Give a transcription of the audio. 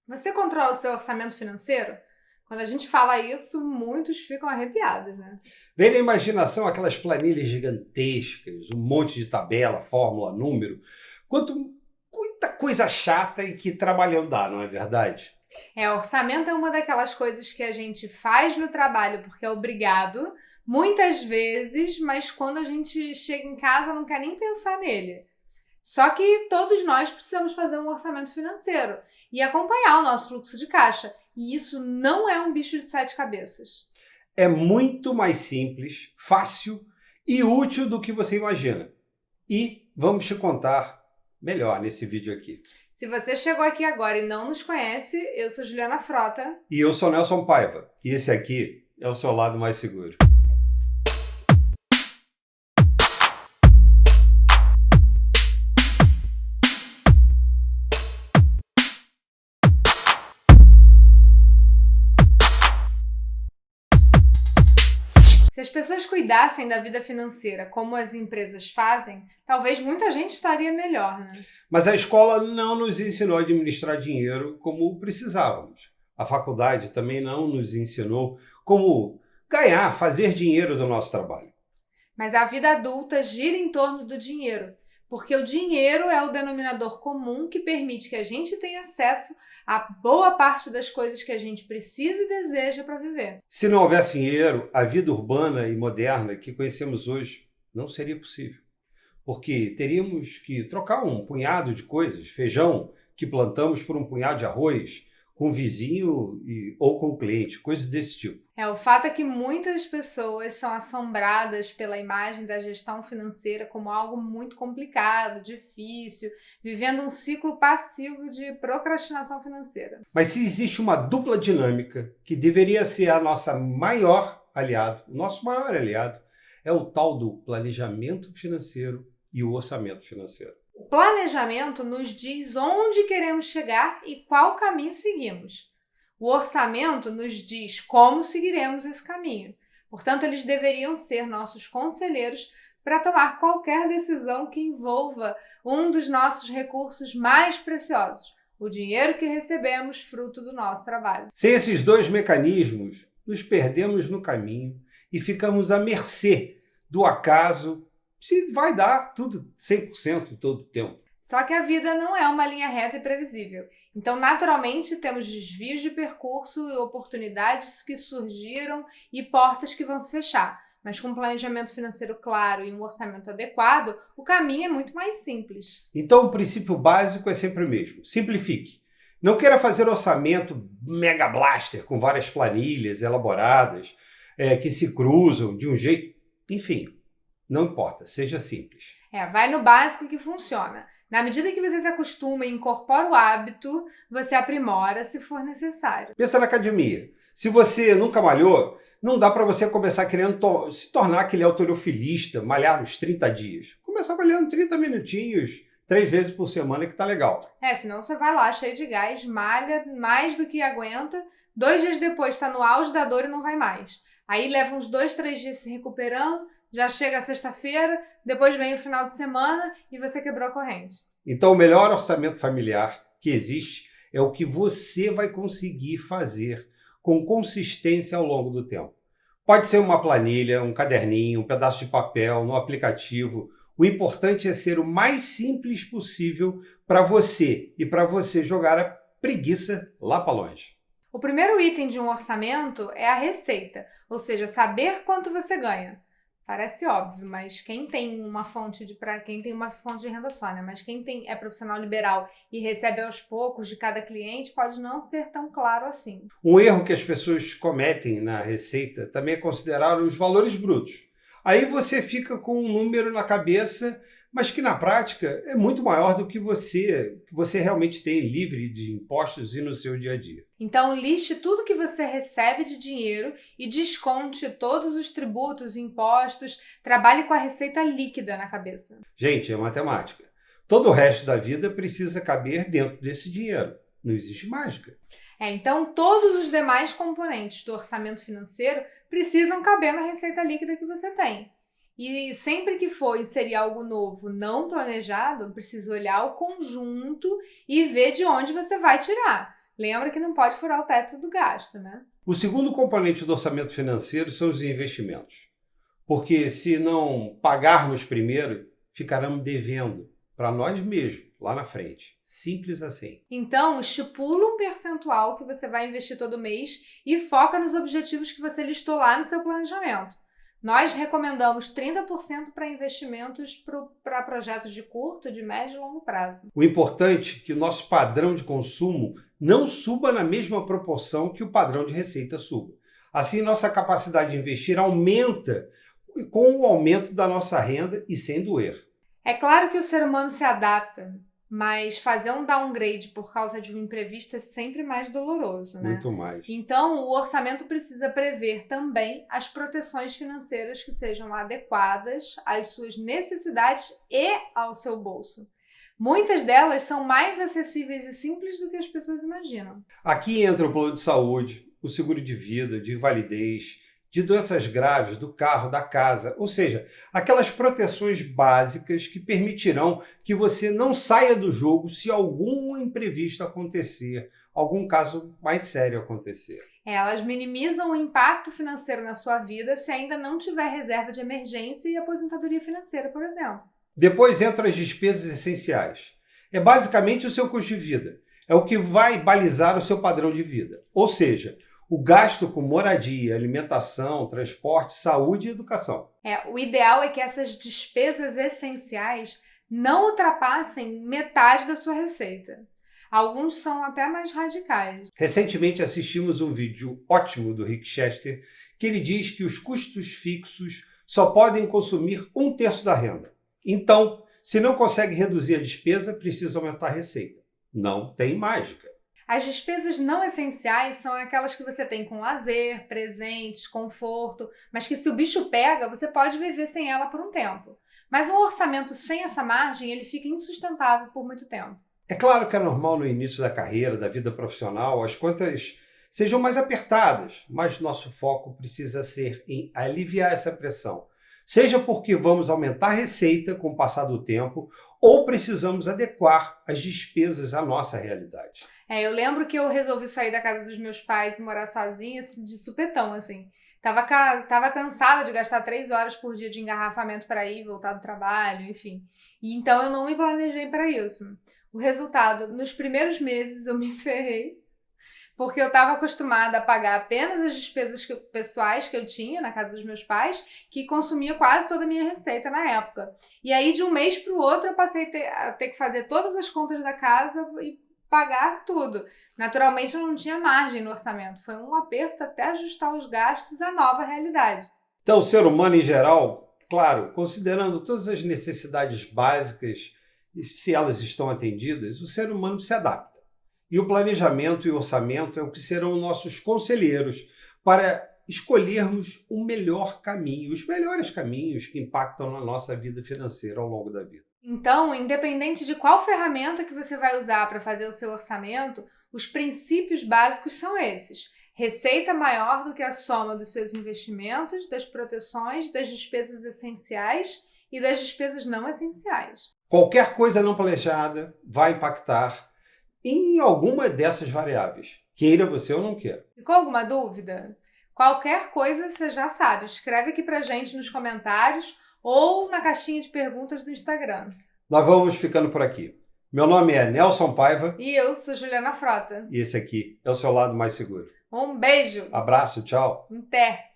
Você controla o seu orçamento financeiro? Quando a gente fala isso, muitos ficam arrepiados, né? Vem na imaginação aquelas planilhas gigantescas, um monte de tabela, fórmula, número. Muita coisa chata e que trabalhão dá, não é verdade? Orçamento é uma daquelas coisas que a gente faz no trabalho porque é obrigado, muitas vezes, mas quando a gente chega em casa não quer nem pensar nele. Só que todos nós precisamos fazer um orçamento financeiro e acompanhar o nosso fluxo de caixa. E isso não é um bicho de 7 cabeças. É muito mais simples, fácil e útil do que você imagina. E vamos te contar melhor nesse vídeo aqui. Se você chegou aqui agora e não nos conhece, eu sou Juliana Frota. E eu sou Nelson Paiva. E esse aqui é o seu lado mais seguro. Se as pessoas cuidassem da vida financeira como as empresas fazem, talvez muita gente estaria melhor, né? Mas a escola não nos ensinou a administrar dinheiro como precisávamos. A faculdade também não nos ensinou como ganhar, fazer dinheiro do nosso trabalho. Mas a vida adulta gira em torno do dinheiro, porque o dinheiro é o denominador comum que permite que a gente tenha acesso a boa parte das coisas que a gente precisa e deseja para viver. Se não houvesse dinheiro, a vida urbana e moderna que conhecemos hoje não seria possível. Porque teríamos que trocar um punhado de coisas, feijão que plantamos por um punhado de arroz, com o vizinho ou com o cliente, coisas desse tipo. O fato é que muitas pessoas são assombradas pela imagem da gestão financeira como algo muito complicado, difícil, vivendo um ciclo passivo de procrastinação financeira. Mas se existe uma dupla dinâmica que deveria ser a nossa maior aliado, o nosso maior aliado, é o tal do planejamento financeiro e o orçamento financeiro. O planejamento nos diz onde queremos chegar e qual caminho seguimos. O orçamento nos diz como seguiremos esse caminho. Portanto, eles deveriam ser nossos conselheiros para tomar qualquer decisão que envolva um dos nossos recursos mais preciosos, o dinheiro que recebemos fruto do nosso trabalho. Sem esses dois mecanismos, nos perdemos no caminho e ficamos à mercê do acaso, se vai dar tudo 100% todo o tempo. Só que a vida não é uma linha reta e previsível. Então, naturalmente, temos desvios de percurso e oportunidades que surgiram e portas que vão se fechar. Mas com um planejamento financeiro claro e um orçamento adequado, o caminho é muito mais simples. Então, o princípio básico é sempre o mesmo. Simplifique. Não queira fazer orçamento mega blaster com várias planilhas elaboradas que se cruzam de um jeito... Enfim, não importa, seja simples. Vai no básico que funciona. Na medida que você se acostuma e incorpora o hábito, você aprimora se for necessário. Pensa na academia. Se você nunca malhou, não dá para você começar querendo se tornar aquele halterofilista, malhar nos 30 dias. Começar malhando 30 minutinhos, 3 vezes por semana, que tá legal. Senão você vai lá cheio de gás, malha mais do que aguenta, 2 dias depois está no auge da dor e não vai mais. Aí leva uns 2, 3 dias se recuperando, já chega a sexta-feira, depois vem o final de semana e você quebrou a corrente. Então o melhor orçamento familiar que existe é o que você vai conseguir fazer com consistência ao longo do tempo. Pode ser uma planilha, um caderninho, um pedaço de papel, no aplicativo. O importante é ser o mais simples possível para você e para você jogar a preguiça lá para longe. O primeiro item de um orçamento é a receita, ou seja, saber quanto você ganha. Parece óbvio, mas quem tem uma fonte de renda só, né? Mas quem é profissional liberal e recebe aos poucos de cada cliente pode não ser tão claro assim. Um erro que as pessoas cometem na receita também é considerar os valores brutos. Aí você fica com um número na cabeça, mas que na prática é muito maior do que você realmente tem livre de impostos e no seu dia a dia. Então, liste tudo que você recebe de dinheiro e desconte todos os tributos e impostos. Trabalhe com a receita líquida na cabeça. Gente, é matemática. Todo o resto da vida precisa caber dentro desse dinheiro. Não existe mágica. Então, todos os demais componentes do orçamento financeiro precisam caber na receita líquida que você tem. E sempre que for inserir algo novo não planejado, precisa olhar o conjunto e ver de onde você vai tirar. Lembra que não pode furar o teto do gasto, né? O segundo componente do orçamento financeiro são os investimentos. Porque se não pagarmos primeiro, ficaremos devendo para nós mesmos lá na frente. Simples assim. Então, estipula um percentual que você vai investir todo mês e foca nos objetivos que você listou lá no seu planejamento. Nós recomendamos 30% para investimentos para projetos de curto, de médio e longo prazo. O importante é que o nosso padrão de consumo não suba na mesma proporção que o padrão de receita suba. Assim, nossa capacidade de investir aumenta com o aumento da nossa renda e sem doer. É claro que o ser humano se adapta, mas fazer um downgrade por causa de um imprevisto é sempre mais doloroso, né? Muito mais. Então, o orçamento precisa prever também as proteções financeiras que sejam adequadas às suas necessidades e ao seu bolso. Muitas delas são mais acessíveis e simples do que as pessoas imaginam. Aqui entra o plano de saúde, o seguro de vida, de invalidez, de doenças graves, do carro, da casa, ou seja, aquelas proteções básicas que permitirão que você não saia do jogo se algum imprevisto acontecer, algum caso mais sério acontecer. Elas minimizam o impacto financeiro na sua vida se ainda não tiver reserva de emergência e aposentadoria financeira, por exemplo. Depois entram as despesas essenciais. É basicamente o seu custo de vida. É o que vai balizar o seu padrão de vida. Ou seja, o gasto com moradia, alimentação, transporte, saúde e educação. O ideal é que essas despesas essenciais não ultrapassem metade da sua receita. Alguns são até mais radicais. Recentemente assistimos um vídeo ótimo do Rick Chester que ele diz que os custos fixos só podem consumir 1/3 da renda. Então, se não consegue reduzir a despesa, precisa aumentar a receita. Não tem mágica. As despesas não essenciais são aquelas que você tem com lazer, presentes, conforto, mas que se o bicho pega, você pode viver sem ela por um tempo. Mas um orçamento sem essa margem, ele fica insustentável por muito tempo. É claro que é normal no início da carreira, da vida profissional, as contas sejam mais apertadas, mas nosso foco precisa ser em aliviar essa pressão. Seja porque vamos aumentar a receita com o passar do tempo ou precisamos adequar as despesas à nossa realidade. Eu lembro que eu resolvi sair da casa dos meus pais e morar sozinha de supetão, assim. Tava cansada de gastar 3 horas por dia de engarrafamento para ir e voltar do trabalho, enfim. E então eu não me planejei para isso. O resultado, nos primeiros meses eu me ferrei, porque eu estava acostumada a pagar apenas as despesas pessoais que eu tinha na casa dos meus pais, que consumia quase toda a minha receita na época. E aí, de um mês para o outro, eu passei a ter que fazer todas as contas da casa e pagar tudo. Naturalmente, eu não tinha margem no orçamento. Foi um aperto até ajustar os gastos à nova realidade. Então, o ser humano em geral, claro, considerando todas as necessidades básicas, e se elas estão atendidas, o ser humano se adapta. E o planejamento e o orçamento é o que serão nossos conselheiros para escolhermos o melhor caminho, os melhores caminhos que impactam na nossa vida financeira ao longo da vida. Então, independente de qual ferramenta que você vai usar para fazer o seu orçamento, os princípios básicos são esses. Receita maior do que a soma dos seus investimentos, das proteções, das despesas essenciais e das despesas não essenciais. Qualquer coisa não planejada vai impactar em alguma dessas variáveis, queira você ou não queira. Ficou alguma dúvida? Qualquer coisa você já sabe, escreve aqui pra gente nos comentários ou na caixinha de perguntas do Instagram. Nós vamos ficando por aqui. Meu nome é Nelson Paiva. E eu sou Juliana Frota. E esse aqui é o seu lado mais seguro. Um beijo. Abraço, tchau. Até.